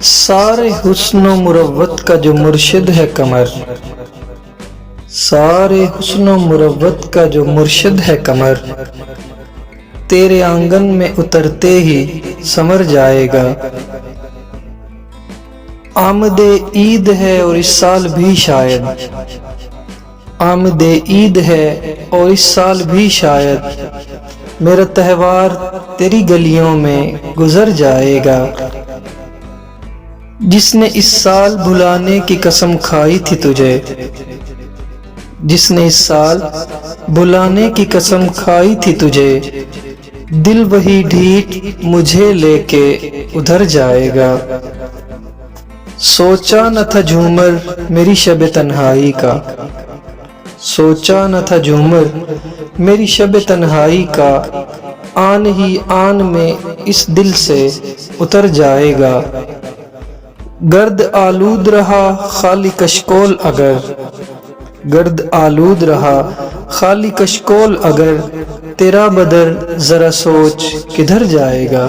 سارے حسن و مروت کا جو مرشد ہے قمر، سارے حسن و مروت کا جو مرشد ہے قمر، تیرے آنگن میں اترتے ہی سمر جائے گا۔ آمد عید ہے اور اس سال بھی شاید، آمد عید ہے اور اس سال بھی شاید، میرا تہوار تیری گلیوں میں گزر جائے گا۔ جس نے اس سال بھلانے کی قسم کھائی تھی تجھے، جس نے اس سال بھلانے کی قسم کھائی تھی تجھے، دل وہی ڈھیٹ مجھے لے کے ادھر جائے گا۔ سوچا نہ تھا جھومر میری شب تنہائی کا، سوچا نہ تھا جھومر میری شب تنہائی کا، آن ہی آن میں اس دل سے اتر جائے گا۔ گرد آلود رہا خالی کشکول اگر، گرد آلود رہا خالی کشکول اگر، تیرا بدر ذرا سوچ کدھر جائے گا۔